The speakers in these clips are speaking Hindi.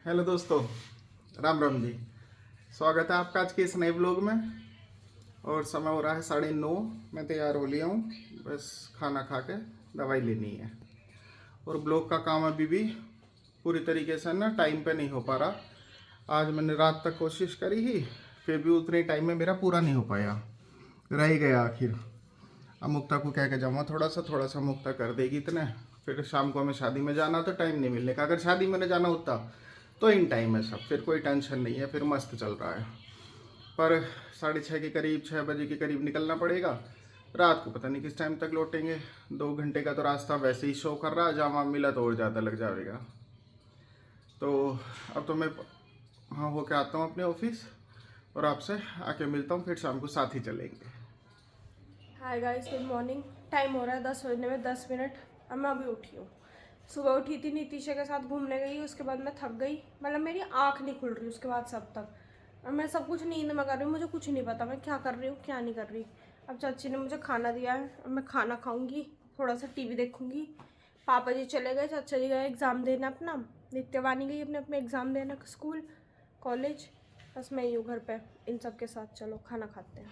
हेलो दोस्तों, राम राम जी। स्वागत है आपका आज के इस नए ब्लॉग में। और समय हो रहा है 9:30। मैं तैयार हो लिया हूँ, बस खाना खा के दवाई लेनी है। और ब्लॉग का काम अभी भी पूरी तरीके से ना टाइम पे नहीं हो पा रहा। आज मैंने रात तक कोशिश करी ही, फिर भी उतने टाइम में मेरा पूरा नहीं हो पाया, रह ही गया आखिर। अब मुक्ता को कह के जाऊँगा थोड़ा सा मुक्ता कर देगी इतने। फिर शाम को हमें शादी में जाना, तो टाइम नहीं मिलने का। अगर शादी में जाना होता तो इन टाइम है सब, फिर कोई टेंशन नहीं है, फिर मस्त चल रहा है। पर 6:30 के करीब, 6 बजे के करीब निकलना पड़ेगा। रात को पता नहीं किस टाइम तक लौटेंगे। 2 घंटे का तो रास्ता वैसे ही शो कर रहा है, जहाँ मिला तो और ज़्यादा लग जाएगा। तो अब तो मैं हाँ होके आता हूँ अपने ऑफिस, और आपसे आके मिलता हूँ, फिर शाम को साथ ही चलेंगे। Hi guys, good morning. Time हो रहा है 10 बजने में 10 मिनट। अब मैं अभी उठी हूँ। सुबह उठी थी, नीतीशा के साथ घूमने गई, उसके बाद मैं थक गई। मतलब मेरी आँख नहीं खुल रही उसके बाद सब तक। और मैं सब कुछ नींद में कर रही हूँ, मुझे कुछ नहीं पता मैं क्या कर रही हूँ क्या नहीं कर रही। अब चाची ने मुझे खाना दिया है, अब मैं खाना खाऊंगी, थोड़ा सा टीवी देखूंगी। पापा जी चले गए, चाचा जी गए एग्ज़ाम देना अपना, नित्यवानी गई अपने अपने एग्ज़ाम देना, स्कूल कॉलेज। बस मैं ही हूँ घर पे इन सब के साथ। चलो खाना खाते हैं।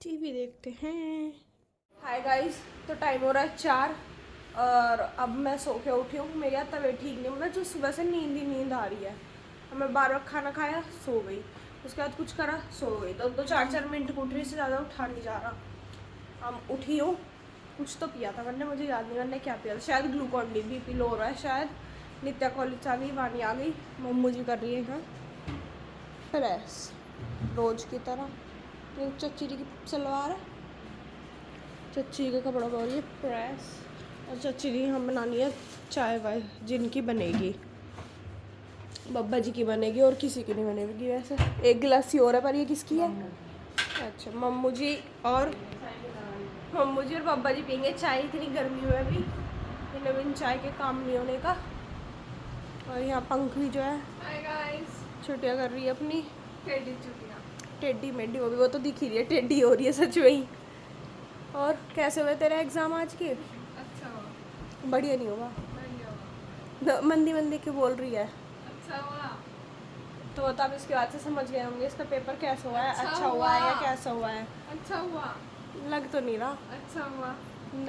टीवी देखते हैं। हाय गाइस, तो टाइम हो रहा है 4 और अब मैं सो के उठी हूँ। मेरी यार तबीयत ठीक नहीं, मतलब जो सुबह से नींद ही नींद आ रही है। अब मैं बार बार खाना खाया, सो गई, उसके बाद कुछ करा, सो गई। तो 4-4 मिनट को उठ रही, से ज़्यादा उठा नहीं जा रहा। अब उठी हूँ, कुछ तो पिया था मैंने, मुझे याद नहीं मैंने क्या पिया था। शायद ग्लूकॉन डी, बीपी लो हो रहा है शायद। नित्या कॉलेज आ गई, वानी आ गई, मम्मू जी कर रही है यहाँ प्रेस रोज की तरह। ये चच्ची जी की सलवार है, चच्ची के कपड़ा पा रही है प्रेस। और चच्ची जी हम बनानी है चाय वाय, जिनकी बनेगी बब्बा जी की बनेगी, और किसी की नहीं बनेगी वैसे। एक गिलास ही और है, पर ये किसकी है? अच्छा, मम्मू जी और बब्बा जी पियेंगे चाय। इतनी गर्मी में भी इन्हें बिन चाय के काम नहीं होने का। और यहाँ पंखी जो है छुट्टियाँ कर रही है अपनी, टेढ़ी मेढ़ी। वो तो दिख ही रही है, टेढ़ी हो रही है सच में ही। और कैसे हुए तेरे एग्जाम आज के? अच्छा हुआ। बढ़िया नहीं होगा? बढ़िया हुआ। मंदी मंदी क्यों बोल रही है? अच्छा हुआ। तो तब इसके बाद से समझ गए होंगे इसका पेपर कैसा हुआ है, अच्छा अच्छा हुआ है या हुआ। कैसा हुआ है। अच्छा हुआ। लग तो नहीं रहा, अच्छा हुआ।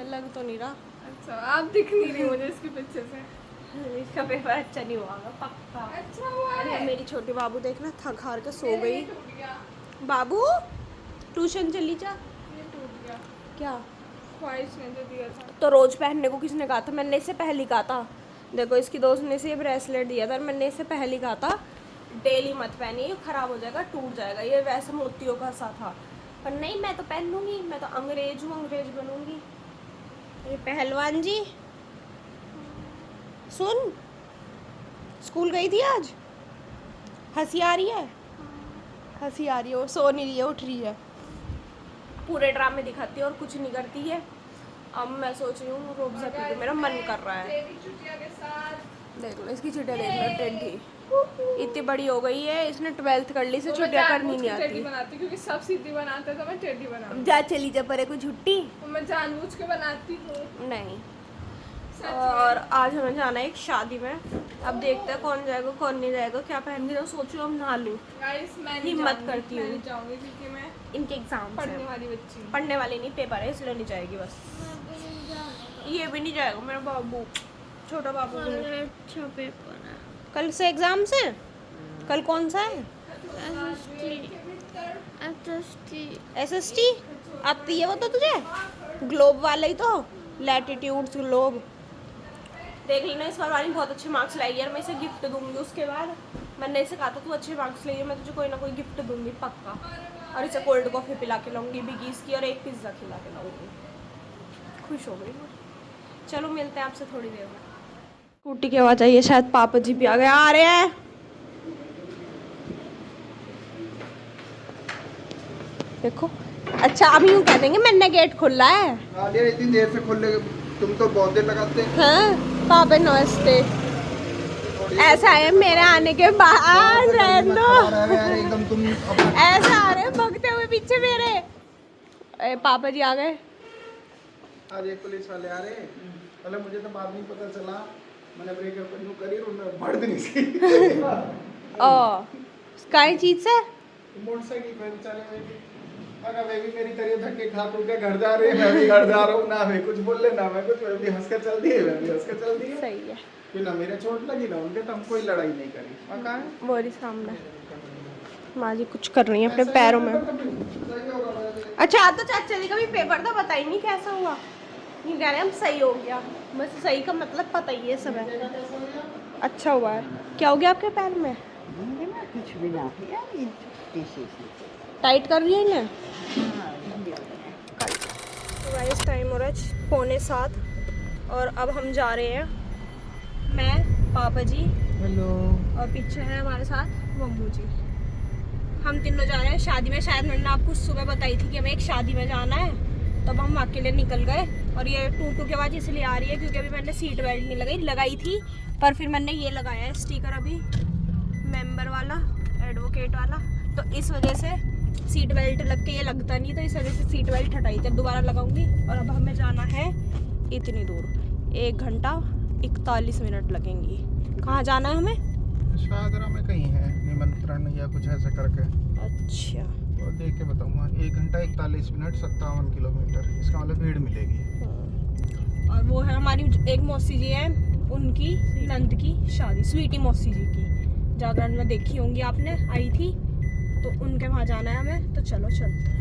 लग तो नहीं रहा। अच्छा, आप दिख नहीं रही मुझे इसके पीछे से। इसका पेपर अच्छा नहीं हुआ पक्का। अच्छा हुआ अरे है। मेरी छोटी बाबू देखना, थक हार के सो ये गई। टूट गया। बाबू ट्यूशन चली जा। ये टूट गया। क्या? ख्वाहिश ने जो दिया था। तो रोज पहनने को किसने कहा था? मैंने इससे पहले कहा था। देखो इसकी दोस्त ने इसे ये ब्रेसलेट दिया था, मैंने इससे पहले कहा था डेली मत पहनिए, ये खराब हो जाएगा, टूट जाएगा। ये वैसे मोतियों का सा था, पर नहीं मैं तो पहन लूँगी, मैं तो अंग्रेज हूँ, अंग्रेज बनूंगी। ये पहलवान जी सुन, स्कूल गई थी आज? हंसी आ रही है? हंसी आ रही है, और सो नहीं रही है, उठ रही है। पूरे ड्रामे दिखाती है और कुछ नहीं करती है। अब मैं सोच रही हूँ रोबजा पी लूं, मेरा मन कर रहा है। तेरी चुटिया के साथ देख लो इसकी छुट्टियाँ, देख लो टेढ़ी इतनी बड़ी हो गई है, इसने 12th कर ली, से छुट्टियाँ करनी नहीं टेढ़ी आती। बनाती क्योंकि सब सीधी बनाते हैं, तो मैं टेढ़ी बनाती जा चली जा परे को छुट्टी हूँ। मैं जानबूझ के बनाती हूँ। नहीं। सच में। और आज हमें जाना है एक शादी में। अब देखते हैं कौन जाएगा कौन नहीं जाएगा, क्या पहन के। तो सोचो हम नहा लूँ, गाइस मैं नहीं हिम्मत जाऊंगी, करती मैं हूँ। नहीं जाऊंगी क्योंकि मैं इनके एग्जाम पढ़ने वाली बच्ची हूँ। पढ़ने वाली नहीं, पेपर है इसलिए नहीं जाएगी बस। ये भी नहीं जाएगा मेरा बाबू, छोटा बाबू भी नहीं। अच्छा पेपर है। कल से एग्जाम से? कल कौन सा है? SST आती है वो तो तुझे, ग्लोब वाले ही तो, लैटिट्यूड्स ग्लोब। देख लेना इस बार वाली बहुत अच्छे मार्क्स लाई यार, मैं इसे गिफ्ट दूंगी। उसके बाद मैंने इसे कहा था तू अच्छे मार्क्स लाइए, मैं तुझे कोई ना कोई गिफ्ट दूंगी पक्का। और इसे कोल्ड कॉफ़ी पिला के लाऊंगी बिगीज की, और एक पिज़्ज़ा खिला के लाऊंगी। खुश हो गई। चलो मिलते हैं आपसे थोड़ी देर में। स्कूटी की आवाज़ आई है, शायद पापा जी भी आ गए, आ रहे हैं। देखो, अच्छा अब यूँ कह देंगे मैंने गेट खोला है। इतनी देर से खोल ले, तुम तो बहुत देर लगाते हैं। हाँ पापा नमस्ते। ऐसा है मेरे आने के बाद रहने दो। एकदम तुम ऐसा आ रहे भगते हुए पीछे मेरे। पापा जी आ गए। आज एक पुलिस वाले आ रहे, पहले मुझे तो बाद में पता चला, मैंने ब्रेक यूं करी और मैं बढ़ नहीं सी ओ काई चीज से? मोटरसाइकिल पे बेचारे अगर वे भी मेरी तरह धक्के खा खू के घर जा रहे हैं, मैं भी घर जा रहा हूँ, ना मैं कुछ बोल ले ना मैं कुछ, मैं भी हंस के चल दिए, मैं भी हंस के चल दिए। सही है। फिर ना मेरे चोट लगी ना उनके, तो हम कोई लड़ाई नहीं करी। और कहाँ है? वो रही सामने माँ जी कुछ कर रही है अपने पैरों में। अच्छा आज तो चाचा जी का भी पेपर था, बताइए नहीं कैसा हुआ। ये कह रहे हैं हम सही हो गया, बस सही का मतलब पता ही है सब है। अच्छा हुआ है। क्या हो गया आपके पैर में? कुछ भी ना टाइट कर रही है इन्हें। तो गाइस टाइम हो रहा है 6:45 और अब हम जा रहे हैं, मैं पापा जी हेलो और पीछे है हमारे साथ मम्मू जी। हम तीनों जा रहे हैं शादी में। शायद मैंने आपको सुबह बताई थी कि हमें एक शादी में जाना है, तब हम अकेले निकल गए। और ये टूटू के बाद इसलिए आ रही है क्योंकि अभी मैंने सीट बेल्ट नहीं लगाई थी, पर फिर मैंने ये लगाया है स्टिकर अभी मेंबर वाला, एडवोकेट वाला, तो इस वजह से सीट बेल्ट लग के ये लगता नहीं, तो इस वजह से सीट बेल्ट हटाई थी, दोबारा लगाऊंगी। और अब हमें जाना है इतनी दूर, 1 घंटा 41 मिनट लगेंगी। कहाँ जाना है हमें? शाहदरा में कहीं है निमंत्रण या कुछ ऐसा करके, अच्छा तो देख के बताऊंगा। 1 घंटा 41 मिनट 57 किलोमीटर, इसका मतलब भीड़ मिलेगी। और वो है हमारी एक मौसी जी है, उनकी नंद की शादी, स्वीटी मौसी जी की, जागरण में देखी होंगी आपने, आई थी, तो उनके वहाँ जाना है हमें। तो चलो चलते हैं।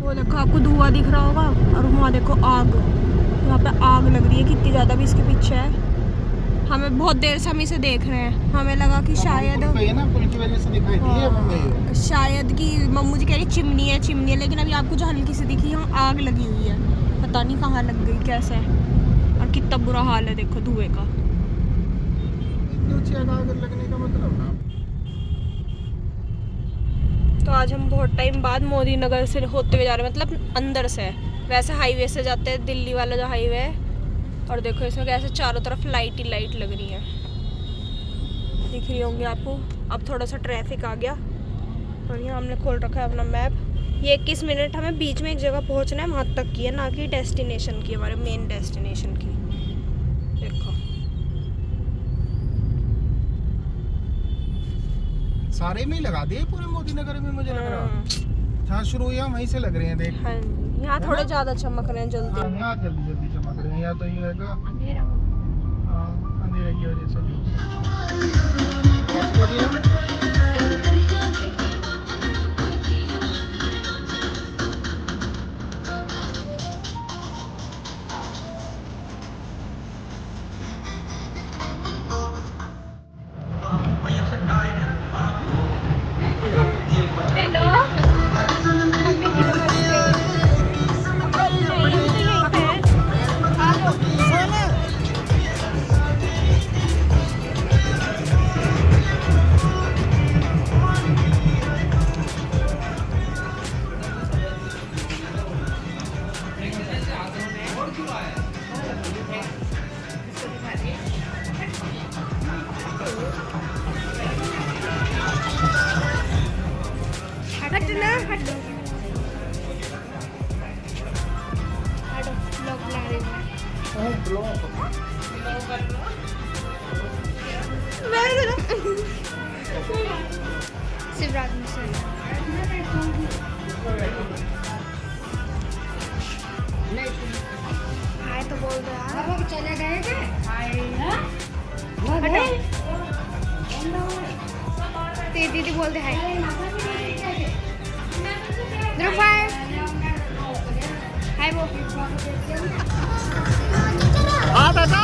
वो देखो आपको धुआं दिख रहा होगा, और वहाँ देखो आग, यहाँ पे आग लग रही है कितनी ज़्यादा भी इसके पीछे है। हमें बहुत देर से हम इसे देख रहे हैं, हमें लगा कि शायद पुल पे है ना, पुल की वजह से दिखाई दी है हमें। शायद कि मम्मू जी कह रही चिमनी है, लेकिन अभी आपको जो हल्की सी दिखी यहाँ आग लगी हुई है, पता नहीं कहाँ लग गई कैसे, और कितना बुरा हाल है देखो धुएं का। इतनी ऊंची आग लगने का मतलब ना। तो आज हम बहुत टाइम बाद मोदी नगर से होते हुए जा रहे हैं, मतलब अंदर से, वैसे हाईवे से जाते हैं दिल्ली वाला जो हाईवे है। और देखो इसमें कैसे चारों तरफ लाइट ही लाइट लग रही है, दिख रही होंगी आपको। अब थोड़ा सा ट्रैफिक आ गया, और यहाँ हमने खोल रखा है अपना मैप। ये 21 मिनट हमें बीच में एक जगह पहुँचना है, वहाँ तक की है, ना कि डेस्टिनेशन की, हमारे मेन डेस्टिनेशन की। देखो सारे में ही लगा दिए पूरे मोदी नगर में, मुझे लग रहा जहाँ शुरू हुआ वहीं से लग रहे हैं। देख हाँ, यहाँ थोड़े ज्यादा चमक रहे हैं जल्दी। हाँ, यहाँ जल्दी जल्दी चमक रहे हैं, या तो ये होगा अंधेरे की वजह से। शिवराज मिश्र हाय तो बोल दो यार। अब चले गए क्या? हाय ते दीदी बोल दे हाय। ध्रुव हाय वो हाँ दादा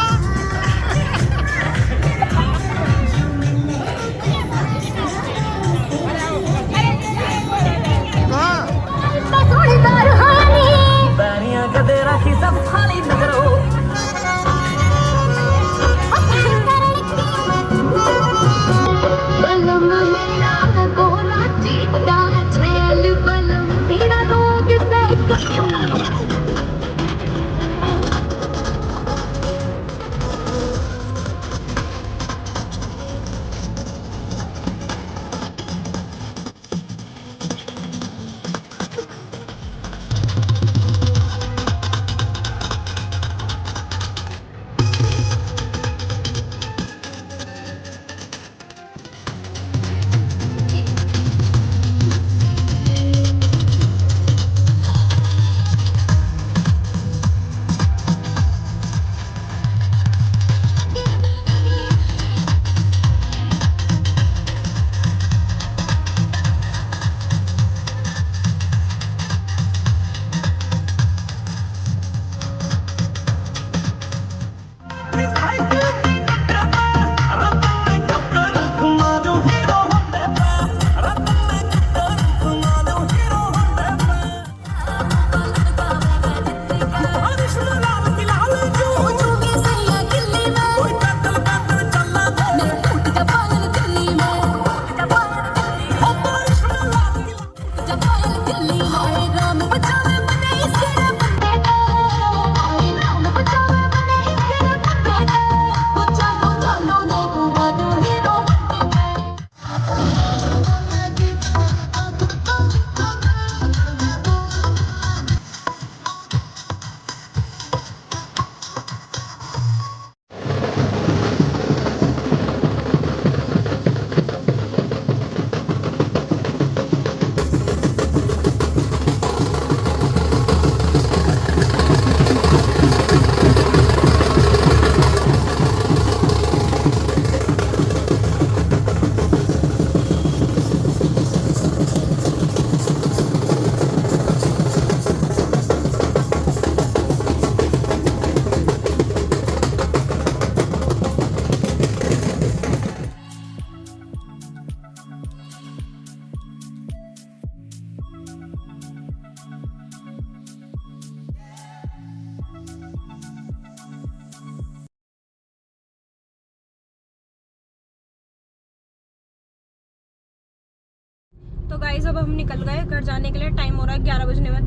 तो गाइस अब हम निकल गए घर जाने के लिए। टाइम हो रहा है 11 बजने में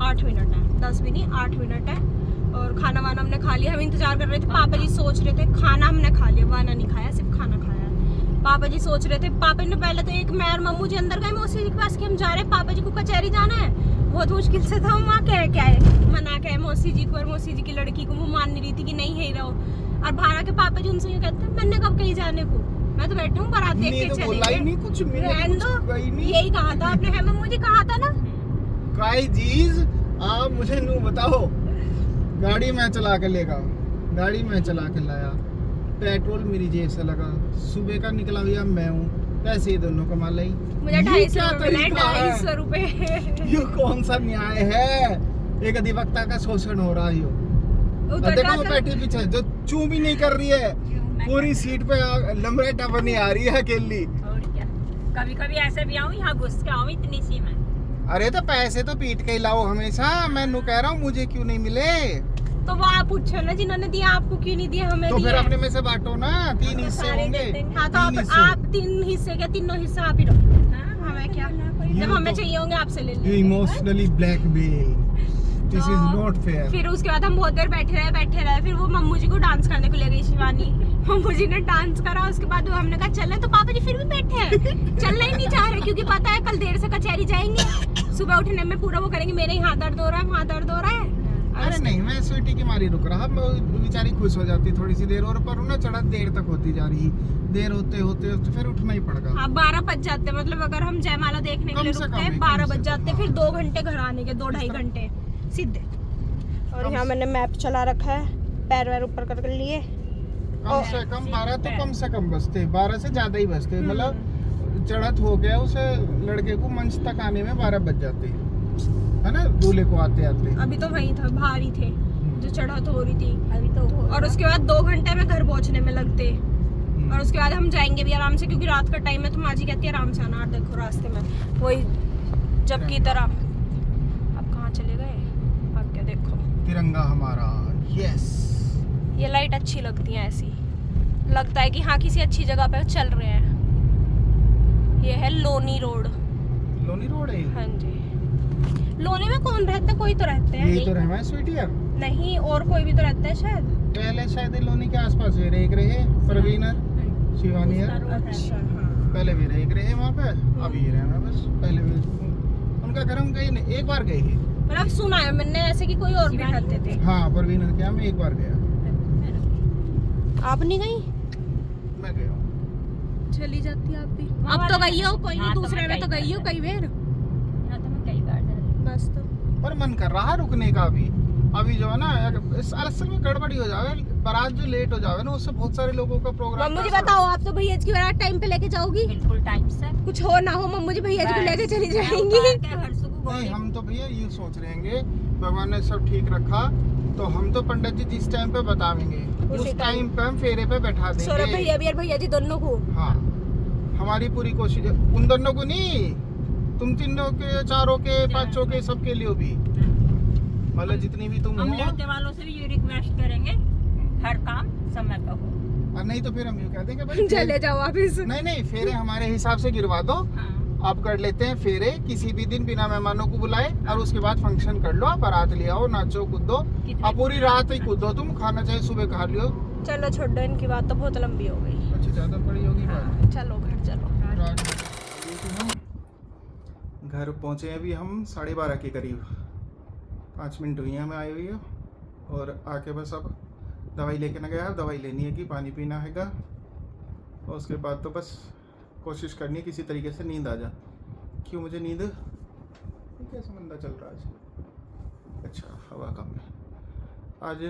8 मिनट है, 10 भी नहीं 8 मिनट है। और खाना वाना हमने खा लिया। हम इंतजार कर रहे थे, पापा जी सोच रहे थे, खाना हमने खा लिया, वाना नहीं खाया, सिर्फ खाना खाया है। पापा जी सोच रहे थे, पापा ने पहले तो एक मैं और मम्मू जी अंदर गए मौसी जी के पास कि हम जा रहे हैं, पापा जी को कचहरी जाना है। बहुत मुश्किल से था, हम वहाँ कह के आए, मना के आए मौसी जी को और मौसी जी की लड़की को। वो मान नहीं रही थी कि नहीं है रहो। और भाड़ा के पापा जी उनसे ये कहते हैं मैंने कब कहीं जाने को, मैं तो बैठा हूँ बारात देख के चलेंगे। कुछ रहने दो, यही कहा था आपने, है मम्मू जी कहा था ना। काई चीज आप मुझे नू बताओ। गाड़ी में चला के लेगा, गाड़ी में चला के लाया, पेट्रोल मेरी जेब से लगा, सुबह का निकला हुआ मैं हूँ, पैसे दोनों कमा लाई। मुझे 250 रुपए ये कौन सा न्याय है? एक अधिवक्ता का शोषण हो रहा है। देखो वो बैठी पीछे जो चू भी नहीं कर रही है, पूरी सीट पे लमरेटा बनी आ रही है अकेली। और क्या, कभी कभी ऐसे भी आऊँ यहाँ घुस के आऊँ इतनी सी में। अरे तो पैसे तो पीट के ही लाओ हमेशा। मैं नू कह रहा हूँ मुझे क्यों नहीं मिले? तो वो आप पूछो ना, जिन्होंने दिया आपको क्यों नहीं दिया, हमें तो फिर दिया। अपने में से बांटो ना, 3 हिस्से होंगे। हाँ तो आप 3 हिस्से के तीनों हिस्सा आप ही रखो, हमें क्या, जब हमें चाहिए होंगे आपसे ले You लेंगे। emotionally blackmail. This is not fair. फिर उसके बाद हम बहुत देर बैठे रहे। फिर वो मम्मू जी को डांस करने को ले गई शिवानी। मम्मू जी ने डांस करा, उसके बाद वो हमने कहा चले, तो पापा जी फिर भी बैठे हैं, चलना ही नहीं चाह रहे, क्योंकि पता है कल देर से कचहरी जाएंगे, सुबह उठने में पूरा वो करेंगे मेरे ही हाथ दर्द हो रहा है, वहाँ दर्द हो रहा है। अरे नहीं, मैं स्वीटी की मारी रुक रहा, बेचारी खुश हो जाती थोड़ी सी देर और, पर उन्हें चढ़त देर तक होती जा रही, देर होते होते फिर उठना ही पड़ेगा। हाँ 12 बज जाते, मतलब अगर हम जयमाला देखने के लिए रुकते हैं 12 बज जाते, फिर 2 घंटे घर आने के, 2-2.5 घंटे सीधे। और यहाँ मैंने मैप चला रखा है, पैर वैर ऊपर कर लिए। कम से कम 12 तो कम से कम बजते, 12 से ज्यादा ही बजते, मतलब चढ़त हो गया उसे लड़के को मंच तक आने में 12 बज जाते है ना, दूल्हे को आते आते। अभी तो वही था, बाहर ही थे जो चढ़त हो रही थी अभी तो और उसके बाद 2 घंटे में घर पहुंचने में लगते। और उसके बाद हम जाएंगे भी आराम से, क्योंकि रात का टाइम है, तो माँ जी कहती है आराम से आना। और देखो रास्ते में वही जब की तरह। अब कहाँ चले गए, अब क्या देखो तिरंगा हमारा, यस। ये लाइट अच्छी लगती है, ऐसी लगता है कि हाँ किसी अच्छी जगह पे चल रहे हैं। ये है लोनी रोड। लोनी रोड है? हाँ जी। लोनी में कौन रहता है? कोई तो रहते हैं। यही तो रहना है स्वीटी यार। नहीं, और कोई भी तो रहता है शायद। पहले शायद लोनी के आसपास भी एक रहे, प्रवीण शिवानी है, अच्छा हाँ। पहले भी रहे, एक रहे वहाँ पे, अभी रहे हैं बस। पहले भी उनका घर हम गए नहीं, एक बार गए ही, मतलब सुना है मैंने ऐसे कि कोई और भी रहते थे। हाँ प्रवीण के यहाँ मैं एक बार गया। आप नहीं गई? मैं गया हूँ। चली जाती आप भी। अब तो गई हो, कोई नहीं, हाँ, तो दूसरे मैं में तो गई गई हो कई बार। यहाँ तो मैं कई बार जा बस तो पर मन कर रहा है रुकने का भी। अभी जो है ना असल में गड़बड़ी हो जावे, बारात जो लेट हो जावे ना, उससे बहुत सारे लोगों का प्रोग्राम। मम्मू जी बताओ, आप तो भैया की बारात टाइम पे लेके जाओगी? बिल्कुल टाइम से। कुछ हो ना हो मम्मू जी भैया को लेके चली जाएंगी। नहीं, हम तो भैया ये सोच रहे हैं, भगवान ने सब ठीक रखा तो हम तो पंडित जी जिस टाइम पे बतावेंगे उस टाइम पे हम फेरे पे बैठा देंगे। सौरभ भैया भी और भैया जी दोनों को। हाँ, हमारी पूरी कोशिश है, उन दोनों को नहीं, तुम तीनों के, चारों के, पांचों के, सबके लिए भी, मतलब जितनी भी तुम हम हो। लड़के वालों से भी ये रिक्वेस्ट करेंगे हर काम समय पे हो। और नहीं तो फिर हम ये कह देंगे भाई चले जाओ वापिस। नहीं, फेरे हमारे हिसाब से गिरवा दो, हाँ। आप कर लेते हैं फेरे किसी भी दिन बिना मेहमानों को बुलाए, और उसके बाद फंक्शन कर लो, आप बारात ले आओ, नाचो कूदो, आप पूरी रात ही कूदो, तुम खाना चाहे सुबह खा लियो। चलो छोड़ो, इनकी बात तो बहुत लंबी हो गई। अच्छा ज्यादा बड़ी होगी बात। चलो घर चलो। घर पहुंचे हैं अभी हम 12:30 के करीब, 5 मिनट हुई हैं हमें आए हुई हो, और आके बस अब दवाई लेके ना गया, दवाई लेनी है कि पानी पीना हैगा, और उसके बाद तो बस कोशिश करनी है किसी तरीके से नींद आ जा। क्यों मुझे नींद, कैसा मंदा चल रहा है आज? अच्छा हवा कम है आज।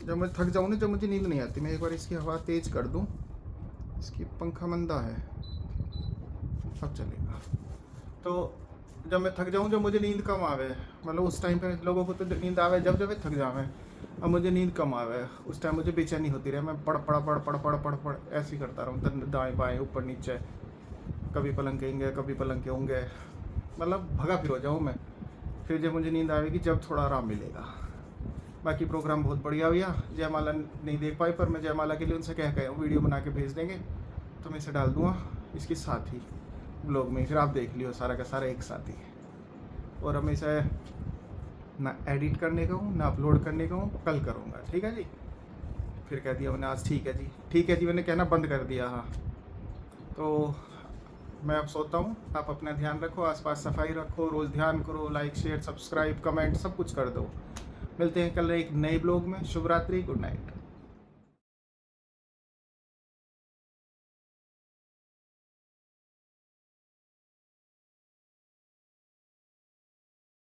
जब मैं थक जाऊँ ना, जब मुझे नींद नहीं आती, मैं एक बार इसकी हवा तेज़ कर दूँ, इसकी पंखा मंदा है, अब चलेगा। तो जब मैं थक जाऊँ, जब मुझे नींद कम आवे, मतलब उस टाइम पे लोगों को तो नींद आवे जब जब थक जावे, अब मुझे नींद कम आवे, उस टाइम मुझे बेचैनी होती रहे, मैं पड़ ऐसे ही करता रहूँ, दाएं बाएं ऊपर नीचे, कभी पलंग के होंगे, कभी पलंग के होंगे, मतलब भगा फिर हो जाऊँ मैं। फिर जब मुझे नींद आएगी, जब थोड़ा आराम मिलेगा। बाकी प्रोग्राम बहुत बढ़िया भैया, जयमाला नहीं देख पाई, पर मैं जयमाला के लिए उनसे कह वीडियो बना के भेज देंगे, तो मैं इसे डाल दूँगा इसके साथ ही। ब्लॉग में, फिर आप देख लियो सारा का सारा एक साथ ही। और अब मैं इसे ना एडिट करने का हूँ ना अपलोड करने का हूँ, कल करूँगा, ठीक है जी। फिर कह दिया मैंने आज ठीक है जी मैंने कहना बंद कर दिया। हाँ तो मैं अब सोता हूँ, आप अपना ध्यान रखो, आसपास सफाई रखो, रोज़ ध्यान करो, लाइक शेयर सब्सक्राइब कमेंट सब कुछ कर दो। मिलते हैं कल एक नए ब्लॉग में। शुभ रात्रि, गुड नाइट।